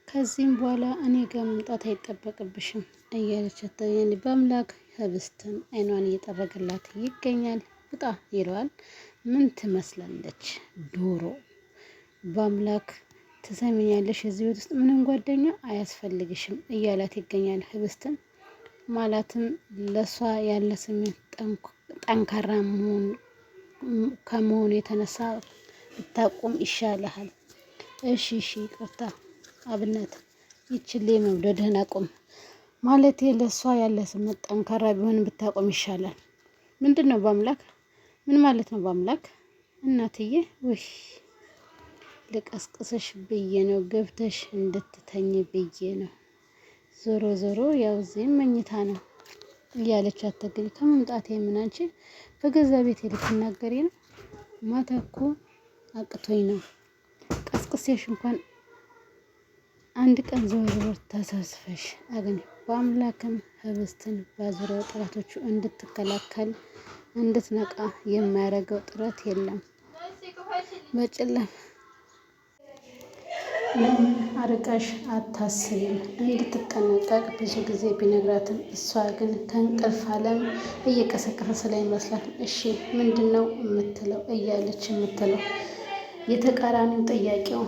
ከዚህም በኋላ እኔ ጋር መምጣት አይጠበቅብሽም እያለች በአምላክ ህብስትን አይኗን እየጠረገላት ይገኛል። ውጣ ይለዋል። ምን ትመስላለች ዶሮ። በአምላክ ትሰሚኛለሽ፣ እዚህ ቤት ውስጥ ምንም ጓደኛ አያስፈልግሽም እያላት ይገኛል። ህብስትን ማለትም ለሷ ያለ ስሜት ጠንካራ ከመሆኑ የተነሳ ብታቆም ይሻልሃል። እሺ ይቅርታ አብነት፣ ይችል መውደድህን አቁም። ማለቴ ለሷ ያለ ስሜት ጠንካራ ቢሆን ብታቆም ይሻላል። ምንድነው በአምላክ? ምን ማለት ነው በአምላክ? እናትዬ ውይ ልቀስቅስሽ ብዬ ነው፣ ገብተሽ እንድትተኝ ብዬ ነው። ዞሮ ዞሮ ያው እዚህም መኝታ ነው እያለች አትግል። ከመምጣቴ ምን አንቺ በገዛ ቤቴ ልትናገሪ ነው? ማታ እኮ አቅቶኝ ነው። ቀስቅሴሽ እንኳን አንድ ቀን ዘወር ተሳስፈሽ አገኘ። በአምላክም ህብስትን በዙሪያው ጠላቶቹ እንድትከላከል እንድትነቃ የማያደርገው ጥረት የለም። በጨለም አርቀሽ አታስቢም እንድትጠነቀቅ ብዙ ጊዜ ቢነግራትም እሷ ግን ከእንቅልፍ ዓለም እየቀሰቀሰ ስለሚመስላት እሺ ምንድነው የምትለው እያለች የምትለው የተቃራኒው ጥያቄው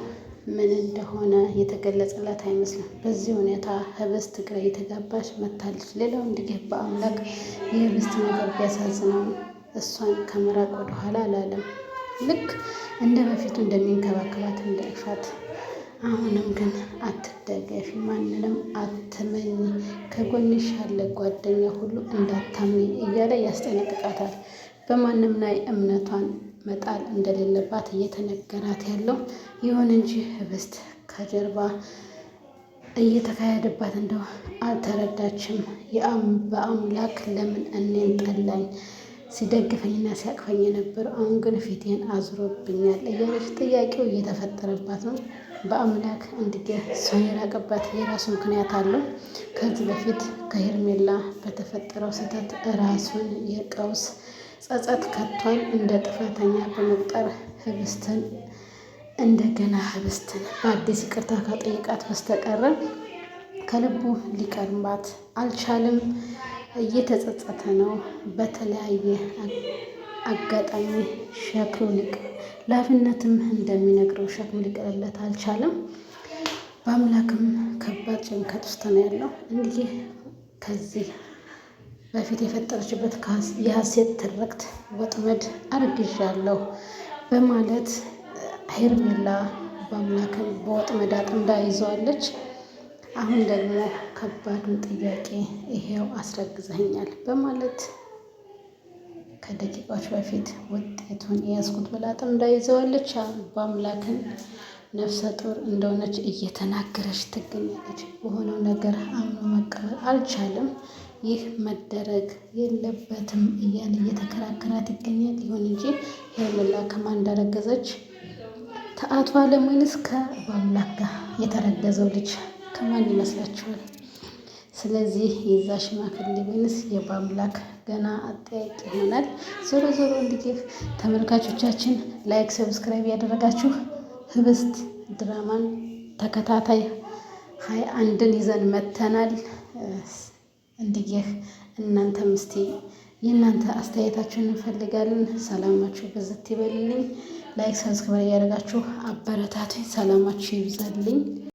ምን እንደሆነ የተገለጸላት አይመስልም። በዚህ ሁኔታ ህብስት ግራ የተጋባች መታለች። ሌላው እንግዲህ በአምላክ የህብስት ነገር ቢያሳዝነው እሷን ከመራቅ ወደኋላ አላለም። ልክ እንደ በፊቱ እንደሚንከባከባት እንዳይፋት። አሁንም ግን አትደገፊ፣ ማንንም አትመኝ፣ ከጎንሽ ያለ ጓደኛ ሁሉ እንዳታምኝ እያለ ያስጠነቅቃታል። በማንም ላይ እምነቷን መጣል እንደሌለባት እየተነገራት ያለው። ይሁን እንጂ ህብስት ከጀርባ እየተካሄደባት እንደው አልተረዳችም። በአምላክ ለምን እኔን ጠላኝ? ሲደግፈኝና ሲያቅፈኝ የነበር አሁን ግን ፊቴን አዝሮብኛል እያለች ጥያቄው እየተፈጠረባት ነው። በአምላክ እንዲህ እሷን የራቀባት የራሱ ምክንያት አለው። ከዚህ በፊት ከሄርሜላ በተፈጠረው ስህተት ራሱን የቀውስ ጸጸት ከቷል። እንደ ጥፋተኛ በመቁጠር ህብስትን እንደገና ህብስትን በአዲስ ይቅርታ ከጠየቃት በስተቀረ ከልቡ ሊቀርባት አልቻለም። እየተጸጸተ ነው። በተለያየ አጋጣሚ ሸክሙ ለአብነትም እንደሚነግረው ሸክሙ ሊቀርለት አልቻለም። በአምላክም ከባድ ጭንቀት ውስጥ ነው ያለው። እንዲህ ከዚህ በፊት የፈጠረችበት የሀሴት ትርክት ወጥመድ አርግዣለሁ በማለት ሄርሜላ በአምላክም በወጥመድ አጥምዳ ይዘዋለች። አሁን ደግሞ ከባዱን ጥያቄ ይሄው አስረግዘኛል በማለት ከደቂቃዎች በፊት ውጤቱን የያዝኩት ብላ አጥምዳ ይዘዋለች። በአምላክን ነፍሰ ጡር እንደሆነች እየተናገረች ትገኛለች። በሆነው ነገር አምኖ መቀበል አልቻለም። ይህ መደረግ የለበትም እያለ እየተከራከራት ይገኛል። ይሁን እንጂ ሄርሜላ ከማን እንዳረገዘች ከአቶ አለም ወይንስ ከበአምላክ ጋር የተረገዘው ልጅ ከማን ይመስላችኋል? ስለዚህ የዛ ሽማግሌ ወይንስ የበአምላክ ገና አጠያቂ ይሆናል። ዞሮ ዞሮ እንግዲህ ተመልካቾቻችን ላይክ፣ ሰብስክራይብ ያደረጋችሁ ህብስት ድራማን ተከታታይ 21ን ይዘን መተናል። እንዲህ እናንተም እስቲ የእናንተ አስተያየታችሁን እንፈልጋለን። ሰላማችሁ በዘት ይበልልኝ። ላይክ ሰብስክራይብ ያደረጋችሁ አበረታቱኝ። ሰላማችሁ ይብዛልኝ።